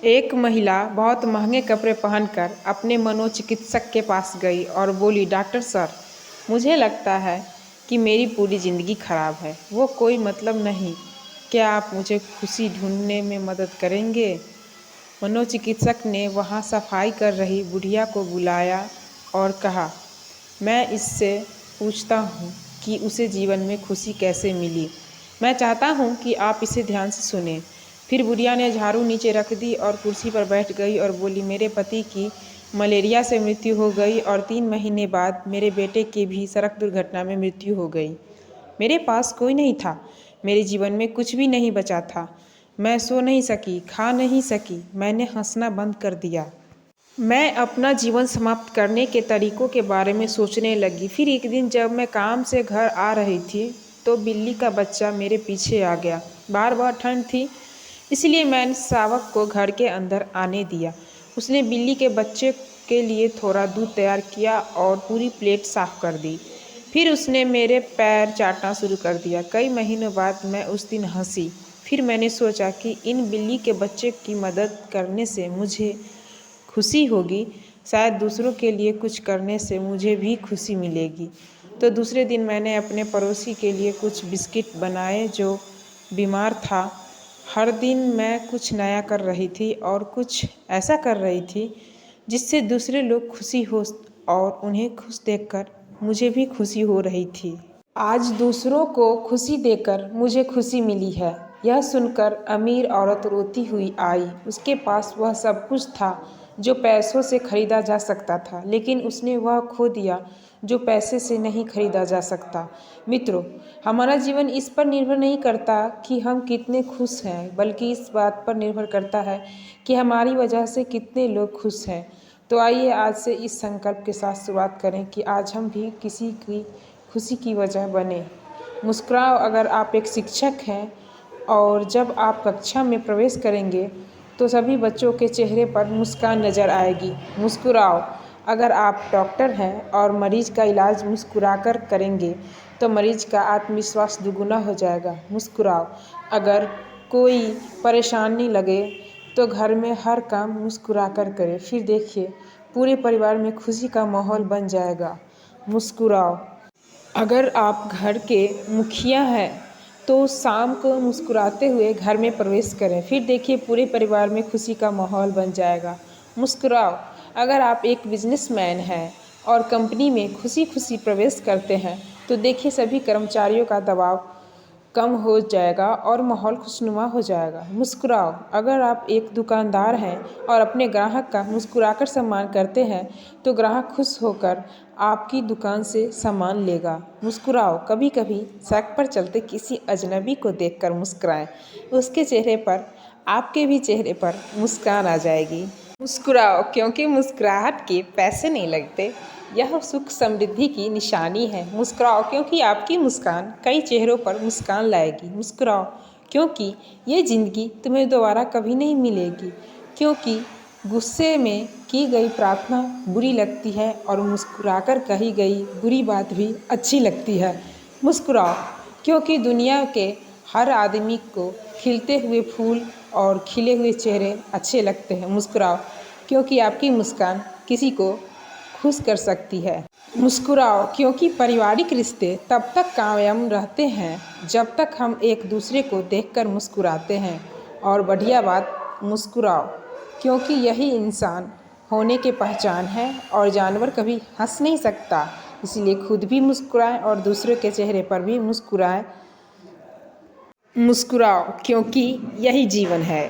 एक महिला बहुत महंगे कपड़े पहनकर अपने मनोचिकित्सक के पास गई और बोली, डॉक्टर सर, मुझे लगता है कि मेरी पूरी ज़िंदगी खराब है। वो कोई मतलब नहीं। क्या आप मुझे खुशी ढूंढने में मदद करेंगे? मनोचिकित्सक ने वहाँ सफाई कर रही बुढ़िया को बुलाया और कहा, मैं इससे पूछता हूँ कि उसे जीवन में खुशी कैसे मिली। मैं चाहता हूँ कि आप इसे ध्यान से सुनें। फिर बुढ़िया ने झाड़ू नीचे रख दी और कुर्सी पर बैठ गई और बोली, मेरे पति की मलेरिया से मृत्यु हो गई और 3 महीने बाद मेरे बेटे की भी सड़क दुर्घटना में मृत्यु हो गई। मेरे पास कोई नहीं था। मेरे जीवन में कुछ भी नहीं बचा था। मैं सो नहीं सकी, खा नहीं सकी। मैंने हंसना बंद कर दिया। मैं अपना जीवन समाप्त करने के तरीकों के बारे में सोचने लगी। फिर एक दिन जब मैं काम से घर आ रही थी तो बिल्ली का बच्चा मेरे पीछे आ गया। बाहर बहुत ठंड थी, इसलिए मैंने शावक को घर के अंदर आने दिया। उसने बिल्ली के बच्चे के लिए थोड़ा दूध तैयार किया और पूरी प्लेट साफ कर दी। फिर उसने मेरे पैर चाटना शुरू कर दिया। कई महीनों बाद मैं उस दिन हंसी। फिर मैंने सोचा कि इन बिल्ली के बच्चे की मदद करने से मुझे खुशी होगी, शायद दूसरों के लिए कुछ करने से मुझे भी खुशी मिलेगी। तो दूसरे दिन मैंने अपने पड़ोसी के लिए कुछ बिस्किट बनाए जो बीमार था। हर दिन मैं कुछ नया कर रही थी और कुछ ऐसा कर रही थी जिससे दूसरे लोग खुशी हो और उन्हें खुश देखकर मुझे भी खुशी हो रही थी। आज दूसरों को खुशी देकर मुझे खुशी मिली है। यह सुनकर अमीर औरत रोती हुई आई। उसके पास वह सब कुछ था जो पैसों से खरीदा जा सकता था, लेकिन उसने वह खो दिया जो पैसे से नहीं खरीदा जा सकता। मित्रों, हमारा जीवन इस पर निर्भर नहीं करता कि हम कितने खुश हैं, बल्कि इस बात पर निर्भर करता है कि हमारी वजह से कितने लोग खुश हैं। तो आइए आज से इस संकल्प के साथ शुरुआत करें कि आज हम भी किसी की खुशी की वजह बने। मुस्कुराओ अगर आप एक शिक्षक हैं और जब आप कक्षा में प्रवेश करेंगे तो सभी बच्चों के चेहरे पर मुस्कान नज़र आएगी। मुस्कुराओ अगर आप डॉक्टर हैं और मरीज का इलाज मुस्कुराकर करेंगे तो मरीज का आत्मविश्वास दुगुना हो जाएगा। मुस्कुराओ अगर कोई परेशानी लगे तो घर में हर काम मुस्कुराकर करें, फिर देखिए पूरे परिवार में खुशी का माहौल बन जाएगा। मुस्कुराओ अगर आप घर के मुखिया हैं तो शाम को मुस्कुराते हुए घर में प्रवेश करें, फिर देखिए पूरे परिवार में खुशी का माहौल बन जाएगा। मुस्कुराओ अगर आप एक बिजनेसमैन हैं और कंपनी में खुशी खुशी प्रवेश करते हैं तो देखिए सभी कर्मचारियों का दबाव कम हो जाएगा और माहौल खुशनुमा हो जाएगा। मुस्कुराओ अगर आप एक दुकानदार हैं और अपने ग्राहक का मुस्कुराकर सम्मान करते हैं तो ग्राहक खुश होकर आपकी दुकान से सामान लेगा। मुस्कुराओ कभी कभी सड़क पर चलते किसी अजनबी को देखकर मुस्कुराएं, उसके चेहरे पर आपके भी चेहरे पर मुस्कान आ जाएगी। मुस्कुराओ क्योंकि मुस्कुराहट के पैसे नहीं लगते, यह सुख समृद्धि की निशानी है। मुस्कुराओ क्योंकि आपकी मुस्कान कई चेहरों पर मुस्कान लाएगी। मुस्कुराओ क्योंकि ये ज़िंदगी तुम्हें दोबारा कभी नहीं मिलेगी, क्योंकि गुस्से में की गई प्रार्थना बुरी लगती है और मुस्कुराकर कही गई बुरी बात भी अच्छी लगती है। मुस्कुराओ क्योंकि दुनिया के हर आदमी को खिलते हुए फूल और खिले हुए चेहरे अच्छे लगते हैं। मुस्कुराओ क्योंकि आपकी मुस्कान किसी को खुश कर सकती है। मुस्कुराओ क्योंकि पारिवारिक रिश्ते तब तक कायम रहते हैं जब तक हम एक दूसरे को देखकर मुस्कुराते हैं। और बढ़िया बात, मुस्कुराओ क्योंकि यही इंसान होने की पहचान है और जानवर कभी हंस नहीं सकता, इसलिए खुद भी मुस्कुराएं और दूसरों के चेहरे पर भी मुस्कुराएं। मुस्कुराओ क्योंकि यही जीवन है।